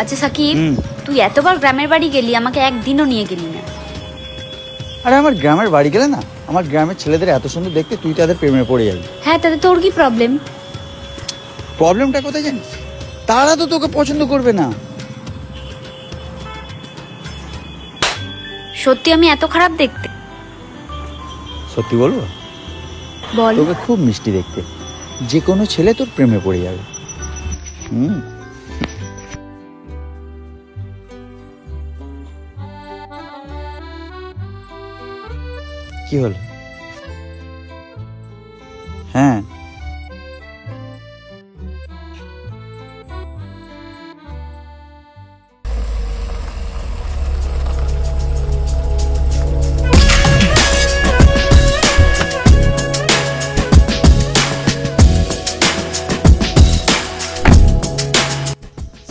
আচ্ছা সাকিব, তুই এতবার গ্রামের বাড়ি গেলি, আমাকে একদিনও নিয়ে গেলি না। আরে আমার গ্রামের বাড়ি গেলে না, আমার গ্রামের ছেলেদের এত সুন্দর দেখতে, তুই তাদের প্রেমে পড়ে যাবি। হ্যাঁ, তাতে তোর কি প্রবলেম? প্রবলেমটা কোথায় জানিস? তারা তো তোকে পছন্দ করবে না। সত্যি আমি এত খারাপ দেখতে? সত্যি বলবো, বল। তোকে খুব মিষ্টি দেখতে, যে কোনো ছেলে তোর প্রেমে পড়ে যাবে। কি হলো? হ্যাঁ,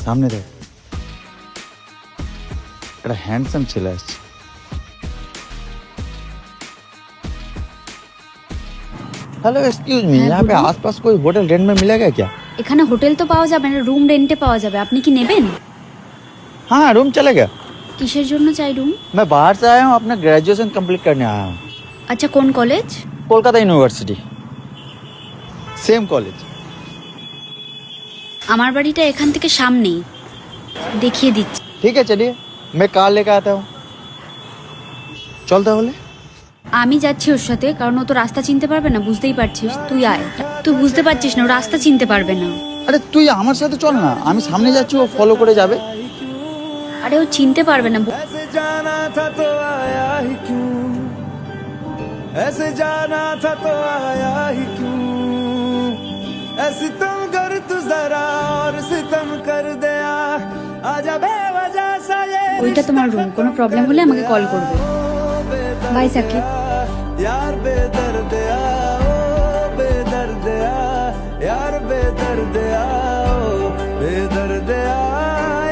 সামনে দেখ, একটা হ্যান্ডসাম ছেলে আসছে। हेलो एक्सक्यूज मी, यहाँ पे आसपास कोई होटल रेंट में मिलेगा क्या? এখানে হোটেল তো পাওয়া যাবে না, রুম রেন্টে পাওয়া যাবে। আপনি কি নেবেন? हाँ रूम चलेगा। কিসের জন্য চাই রুম? मैं बाहर से आया हूँ, अपना ग्रेजुएशन कंप्लीट करने आया हूँ। আচ্ছা, কোন college? Kolkata university, same college. আমার বাড়িটা এখান থেকে সামনেই, দেখিয়ে দিচ্ছি। ठीक है चलिए, मैं कार लेकर आता हूँ। चल তাহলে। আমি যাচ্ছি ওর সাথে, কারণ ও তো রাস্তা চিনতে পারবে না, বুঝতেই পারছিস। তুই আয়। তুই বুঝতে পারছিস না, ও রাস্তা চিনতে পারবে না। আরে তুই আমার সাথে চল না, আমি সামনে যাচ্ছি, ও ফলো করে যাবে। আরে ও চিনতে পারবে না। ऐसे जाना था तो आया ही क्यों, ऐसे जाना था तो आया ही क्यों, ऐसे तुम कर तू जरा और सितम कर दिया, आजा बेवजह सा ये ওইটা তোমার রুম, কোনো প্রবলেম হলে আমাকে কল করবে। বাই সাকিব। यार बेदर्दिया ओ बेदर्दिया, यार बेदर्दिया ओ बेदर्दिया,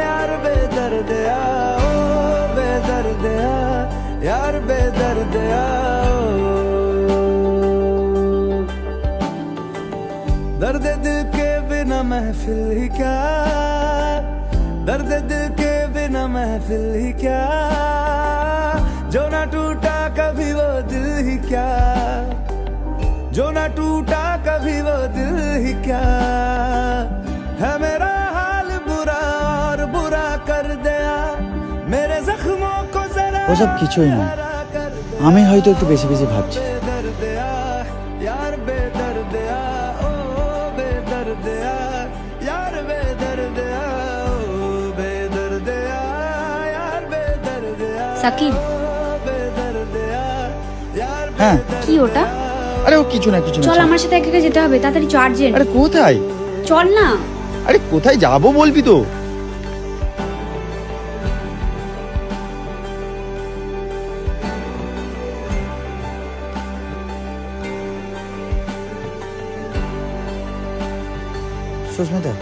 यार बेदर्दिया ओ बेदर्दिया, यार बेदर्दिया ओ। दर्द दिल के बिना महफिल ही क्या, दर्द दिल के बिना महफिल ही क्या, जो ना टूटा कभी वो दिल ही क्या, जो ना टूटा कभी वो दिल ही क्या, है मेरा हाल बुरा और बुरा कर दिया, मेरे जख्मों को जरा ওসব কিছুই না, আমি হয়তো একটু বেশি বেশি ভাবছি। बेदर्दिया, यार बेदर्दिया ओ बेदर्दिया, यार बेदर्दिया ओ बेदर्दिया, यार बेदर्दिया সাকিব, হ্যাঁ, কি ওটা? আরে ও কিছু না কিছু না, চল চল। আমার সাথে একা একা যেতে হবে, তাড়াতাড়ি চার্জের। আরে কোথায়? চল না। আরে কোথায় যাবো বলবি তো। সুস্মিতা,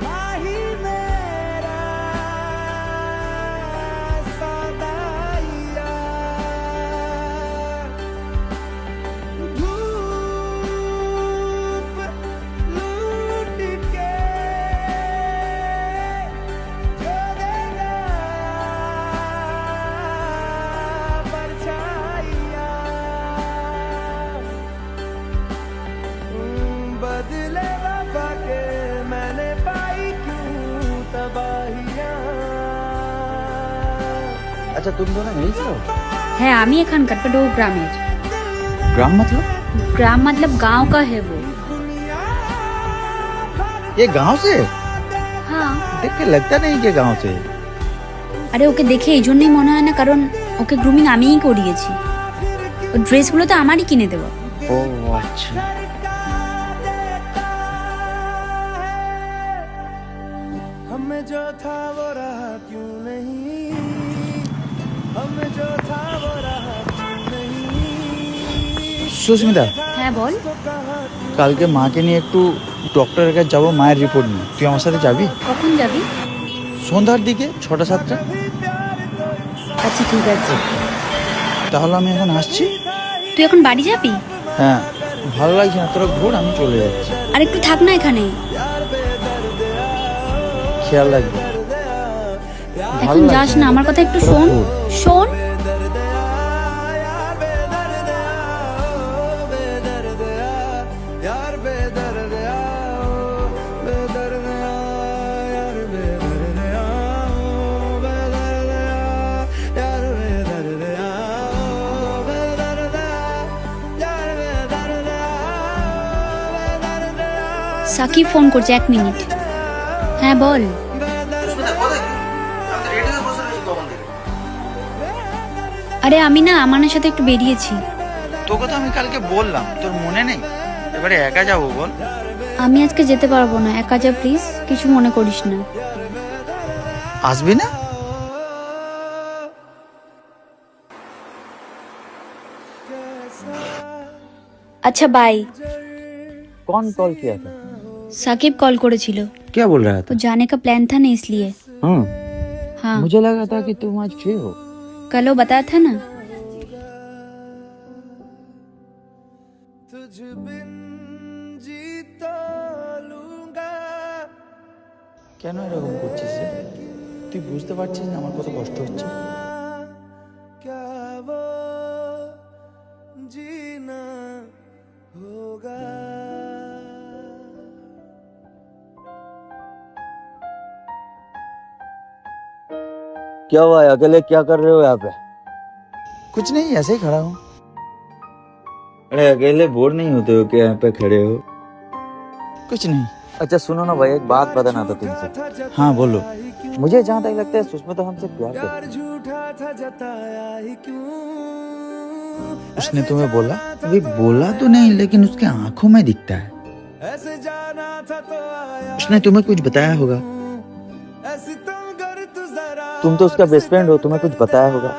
माही मेरा सदाइया, धूप लूट के जो देगा परछाइया, बदले वफा के मैंने पाई क्यों तबाहियां। আচ্ছা তুমি তো না গেছো হ্যাঁ, আমি এখানকার, বাট ও গ্রামের। গ্রাম मतलब? ग्राम मतलब गांव का है वो। ये गांव से? हाँ। देख के लगता नहीं कि गांव से। আরে ওকে দেখে এই জন্যই মনে হয় না, কারণ ওকে গ্রুমিং আমিই করিয়েছি। ও ড্রেসগুলো তো আমারই কিনে দেওয়া। ও আচ্ছা। हमें जो था वो रहा क्यों नहीं, हमें जो था वो रहा क्यों नहीं। সুস্মিতা, হ্যাঁ বল। কালকে মাকে নিয়ে একটু ডক্টরের কাছে যাবো, মায়ের রিপোর্ট নিয়ে। তুই আমার সাথে যাবি? কখন যাবি? সন্ধ্যার দিকে, 6টা 7টা। আচ্ছা ঠিক আছে। তাহলে আমি এখন আসছি। তুই এখন বাড়ি যাবি? হ্যাঁ, ভালো লাগছে না, তোরা ঘোর, আমি চলে যাচ্ছি। আর একটু থাক না এখানে। খেয়াল রাখবি। এখন যাস না, আমার কথা একটু শোন। শোন। সাকিব ফোন করছে, 1 মিনিট। হ্যাঁ বল। আরে আমি না আমানের সাথে একটু বেরিয়েছি। তোকে তো আমি কালকে বললাম, তোর মনে নেই? এবারে একা যাবো বল। আমি আজকে যেতে পারবো না, একা যা প্লিজ, কিছু মনে করিস না। আসবি না? আচ্ছা বাই। कौन कॉल किया था? साकिब कॉल করেছিল। क्या बोल रहा तो था? जाने का प्लान था ना इसलिए। हाँ मुझे लगा था कि तुम आज फ्री हो। कल वो बताया था ना। तुझ बिन जी तो लूंगा। কেন এরকম করছিস রে? তুই বুঝতে পারছিস না আমার কত কষ্ট হচ্ছে? क्या वो जीना होगा। क्या हुआ है? अकेले क्या कर रहे हो यहाँ पे? कुछ नहीं, ऐसे ही खड़ा हूँ। अरे अकेले बोर नहीं होते हो क्या यहाँ पे खड़े हो? कुछ नहीं। अच्छा सुनो ना भाई, एक बात बताना था तुमसे। हाँ बोलो। मुझे जहाँ तक लगता है सुष्मिता हमसे प्यार करती है। झूठा था जताया ही क्यों। उसने तुम्हें बोला? अभी बोला तो नहीं, लेकिन उसके आंखों में दिखता है। ऐसे जाना था तो आया। उसने तुम्हें कुछ बताया होगा। ऐसी तुम कर तू जरा। तुम तो उसका बेस्ट फ्रेंड हो, तुम्हें कुछ बताया होगा।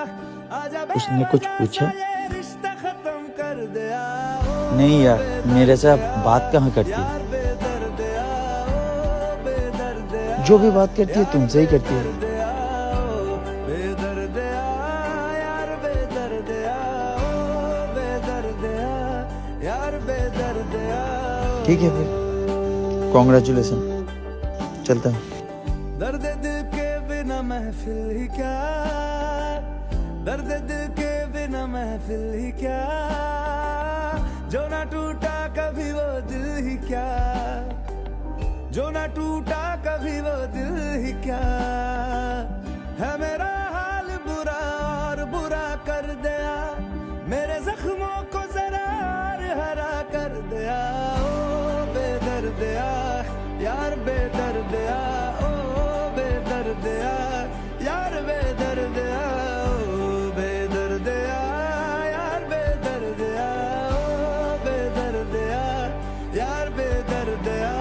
आजा उसने कुछ पूछा? ये रिश्ता खत्म कर दिया। नहीं यार, मेरे से अब बात कहाँ करती है। जो भी बात करती है तुमसे ही करती है। ठीक है फिर, कॉन्ग्रेचुलेशन। चलता हूँ। दर्द दिल के बिना महफिल ही क्या। दर्द दिल के बिना महफिल ही क्या। जो ना टूटा कभी वो दिल ही क्या। जो ना टूटा कभी वो दिल ही क्या। है मेरा हाल बुरा और बुरा कर दिया। मेरे जख्मों को जरा और हरा कर दिया। ओ बेदर्दिया यार बेदर्दिया। ओ बेदर्दिया यार बेदर्दिया। ओ बेदर्दिया यार बेदर्दिया। ओ बेदर्दिया यार बेदर्दिया।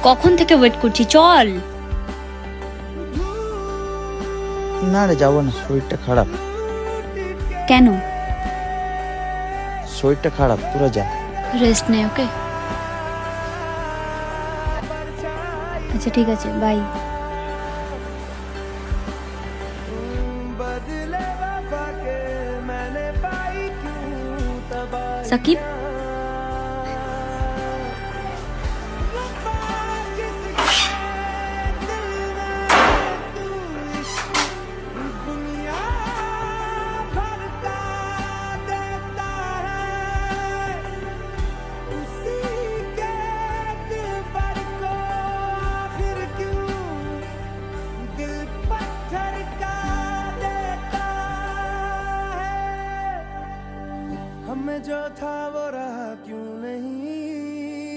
কখন থেকে ওয়েট করছি, চল। না রে, যাবো না, শরীরটা খারাপ। কেন? শরীরটা খারাপ, তোরা যা। রেস্ট নে, ওকে? আচ্ছা ঠিক আছে, বাই। সাকিব हमें जो था वो रहा क्यों नहीं।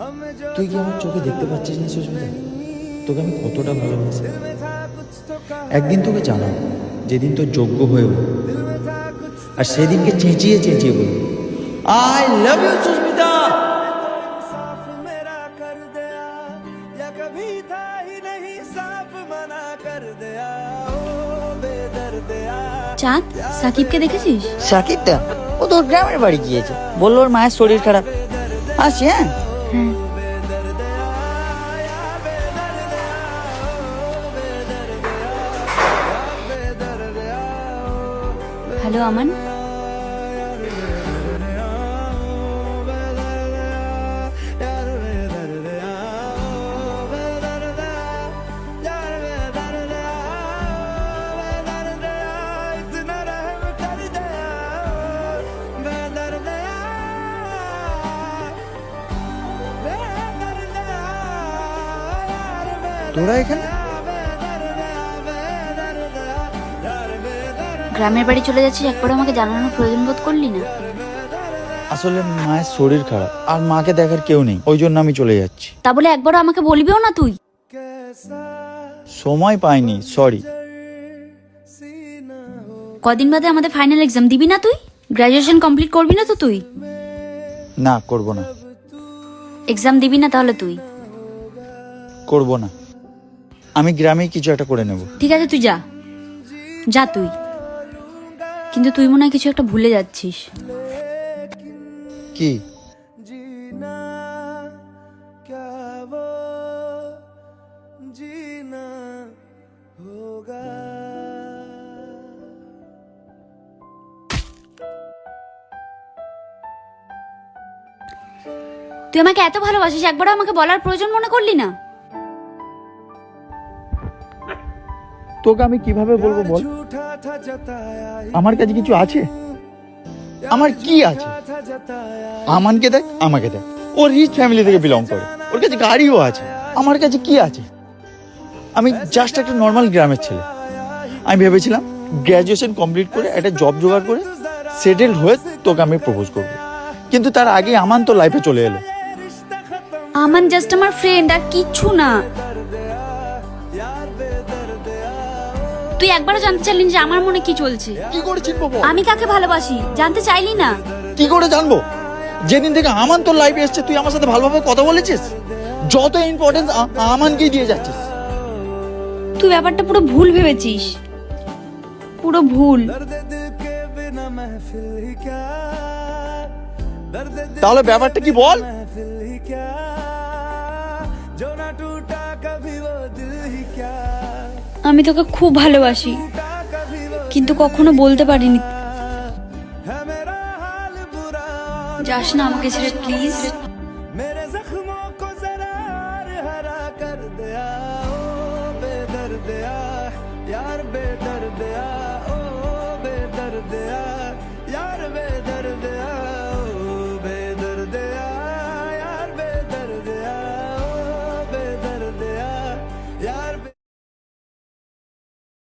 हमें जो তুই কি আমার চোখে দেখতে পাচ্ছিস না সুস্মিতা? তোকে আমি কতটা ভালোবাসি। दिल में था कुछ तो कहा। একদিন তোকে জানাবো, যেদিন তোর যোগ্য হয়ে উঠবে, আর সেদিনকে চেঁচিয়ে চেঁচিয়ে বলবো, আই লাভ ইউ সুস্মিতা। साफ मेरा कर दिया या कभी था ही नहीं साफ मना कर दिया ओ बेदर्दिया চাঁদ, সাকিবকে দেখেছিস? সাকিবটা ও তোর গ্রামের বাড়ি গিয়েছে, বললো ওর মায়ের শরীর খারাপ। আসি হ্যাঁ। হ্যাঁ। হ্যালো আমান, তোরা এখানে? গ্রামের বাড়ি চলে যাচ্ছিস, একবার আমাকে জানানোর প্রয়োজন বোধ করলি না? আসলে মায়ের শরীর খারাপ আর মাকে দেখার কেউ নেই, ওই জন্য আমি চলে যাচ্ছি। তা বলে একবারও আমাকে বলবিও না তুই? সময় পাইনি, সরি। কদিন বাদে আমাদের ফাইনাল এক্সাম দিবি না তুই? গ্রাজুয়েশন কমপ্লিট করবি না তো তুই? না, করব না। এক্সাম দিবি না তাহলে তুই? করব না, আমি গ্রামেই কিছু একটা করে নেব। ঠিক আছে, তুই যা, যা তুই। কিন্তু তুই মনে হয় কিছু একটা ভুলে যাচ্ছিস। কি? जीना क्या वो जीना होगा তুই আমাকে এত ভালোবাসিস, একবারও আমাকে বলার প্রয়োজন মনে করলি না? তোকে আমি কিভাবে বলবো বল? झूठा था जताया ही আমার কাছে কিছু আছে? আমার কি আছে? था जताया আমানকে দেখ, আমাকে দেখ, ও রিচ ফ্যামিলি থেকে বিলং করে, ওর কাছে গাড়িও আছে। আমার কাছে কি আছে? আমি জাস্ট একটা নর্মাল গ্রামের ছেলে। আমি ভেবেছিলাম গ্র্যাজুয়েশন কমপ্লিট করে একটা জব জোগাড় করে সেটেল হয়ে তোকে আমি প্রপোজ করব, কিন্তু তার আগে আমান তো লাইফে চলে এলো। আমান জাস্ট আমার ফ্রেন্ড, আর কিচ্ছু না। তুই একবারও জানতে চাইলি না যে আমার মনে কি চলছে? কি করে চিনবো বল? আমি কাকে ভালোবাসি জানতে চাইলি না? কি করে জানবো? যেদিন থেকে আমান তোর লাইফে এসছে তুই আমার সাথে ভালোভাবে কথা বলেছিস, যত ইম্পর্টেন্স আমানকেই দিয়ে যাচ্ছিস। তুই ব্যাপারটা পুরো ভুল ভেবেছিস, পুরো ভুল। दर्द दिल के बिना महफिल ही क्या दर्द दिल তাহলে ব্যাপারটা কি বল? महफिल ही क्या जो ना टूटा कभी वो दिल ही क्या আমি তোকে খুব ভালোবাসি, टूटा कभी वो কিন্তু কখনো বলতে পারিনি। है मेरा हाल बुरा যাস না আমাকে ছেড়ে প্লিজ। मेरे जख्मों को जरा हरा कर दिया ओ बेदर्दिया यार बेदर्द